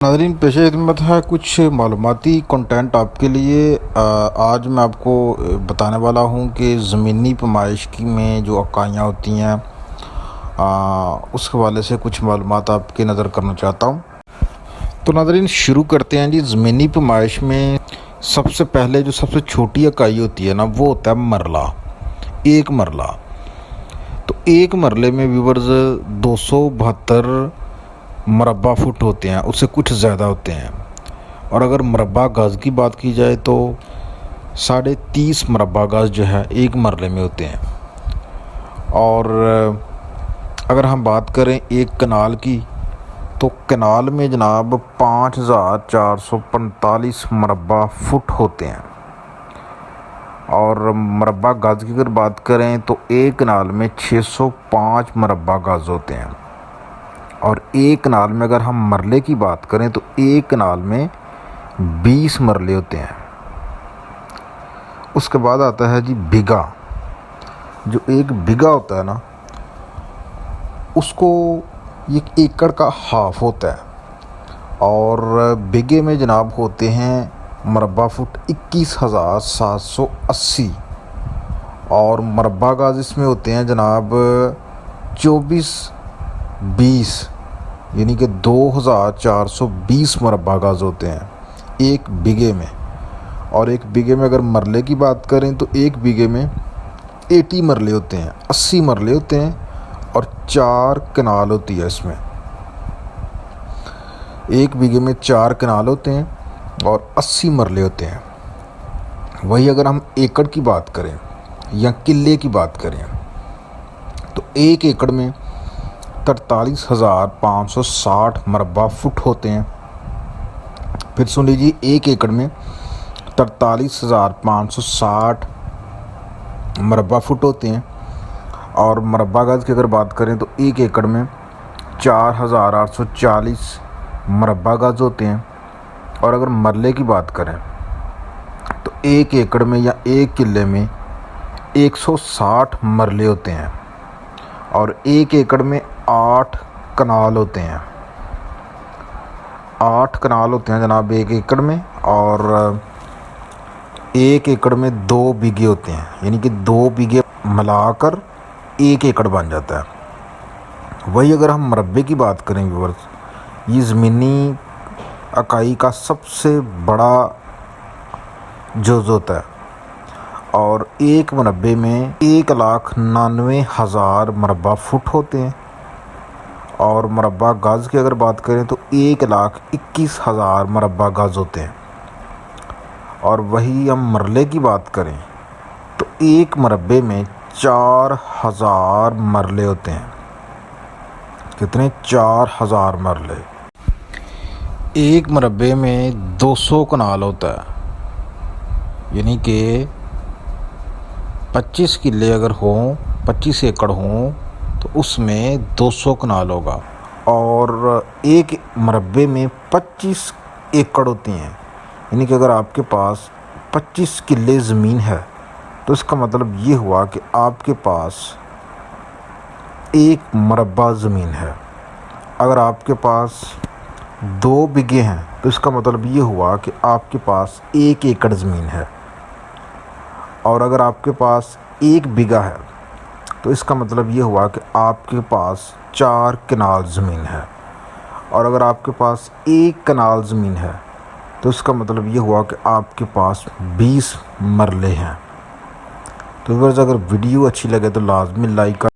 नाज़रीन, पेशे खिदमत है कुछ मालूमाती कंटेंट आपके लिए। आज मैं आपको बताने वाला हूँ कि ज़मीनी पैमाइश की में जो इकाइयाँ होती हैं उस हवाले से कुछ मालूमात आपकी नज़र करना चाहता हूँ। तो नाज़रीन, शुरू करते हैं जी। ज़मीनी पैमाइश में सबसे पहले जो सबसे छोटी इकाई होती है ना, वो होता है मरला, एक मरला। तो एक मरले में व्यूवर्स 272 मरबा फुट होते हैं, उससे कुछ ज़्यादा होते हैं। और अगर मरबा गज़ की बात की जाए तो 30.5 मरबा गज़ जो है एक मरले में होते हैं। और अगर हम बात करें एक कनाल की, तो कनाल में जनाब 5445 मरबा फुट होते हैं। और मरबा गज़ की अगर बात करें तो एक कनाल में 605 मरबा गज़ होते हैं। और एक कनाल में अगर हम मरले की बात करें तो एक कनाल में 20 मरले होते हैं। उसके बाद आता है जी बीघा। जो एक बीघा होता है ना, उसको एक एकड़ का हाफ होता है। और बीघे में जनाब होते हैं मरबा फुट 21,780। और मरबा गज इसमें होते हैं जनाब 2420, यानी कि 2420 मरबा गज होते हैं एक बीघे में। और एक बीघे में अगर मरले की बात करें तो एक बीघे में 80 मरले होते हैं, 80 मरले होते हैं। और 4 कनाल होती है इसमें। एक बीघे में 4 कनाल होते हैं और 80 मरले होते हैं। वही अगर हम एकड़ की बात करें या किले की बात करें तो एक एकड़ में 43,560 मरबा फुट होते हैं। फिर सुन लीजिए, एक एकड़ में 43,560 मरबा फुट होते हैं। और मरबा गज की अगर बात करें तो एक एकड़ में 4,840 मरबा गज होते हैं। और अगर मरले की बात करें तो एक एकड़ में या एक किले में 160 मरले होते हैं। और एक एकड़ में 8 कनाल होते हैं, 8 कनाल होते हैं जनाब एक एकड़ में। और एक एकड़ में 2 बीघे होते हैं, यानी कि 2 बीघे मिलाकर एक एकड़ बन जाता है। वही अगर हम मरबे की बात करें व्यूअर्स, ये ज़मीनी इकाई का सबसे बड़ा जुज़ होता है। और एक मरबे में 1,99,000 मरबा फुट होते हैं। और मरबा गज़ की अगर बात करें तो 1,21,000 मरबा गज़ होते हैं। और वही हम मरले की बात करें तो एक मरबे में 4,000 मरले होते हैं। कितने? 4,000 मरले। एक मरबे में 200 कनाल होता है, यानी कि 25 किले अगर हों, 25 एकड़ हों तो उसमें 200 कनाल होगा। और एक मरबे में 25 एकड़ होती हैं, यानी कि अगर आपके पास 25 किले ज़मीन है तो इसका मतलब ये हुआ कि आपके पास एक मरबा ज़मीन है। अगर आपके पास 2 बीघे हैं तो इसका मतलब ये हुआ कि आपके पास 1 एकड़ ज़मीन है। और अगर आपके पास 1 बीघा है तो इसका मतलब ये हुआ कि आपके पास 4 कनाल ज़मीन है। और अगर आपके पास 1 कनाल ज़मीन है तो इसका मतलब ये हुआ कि आपके पास 20 मरले हैं। तो व्यूअर्स, अगर वीडियो अच्छी लगे तो लाजमी लाइक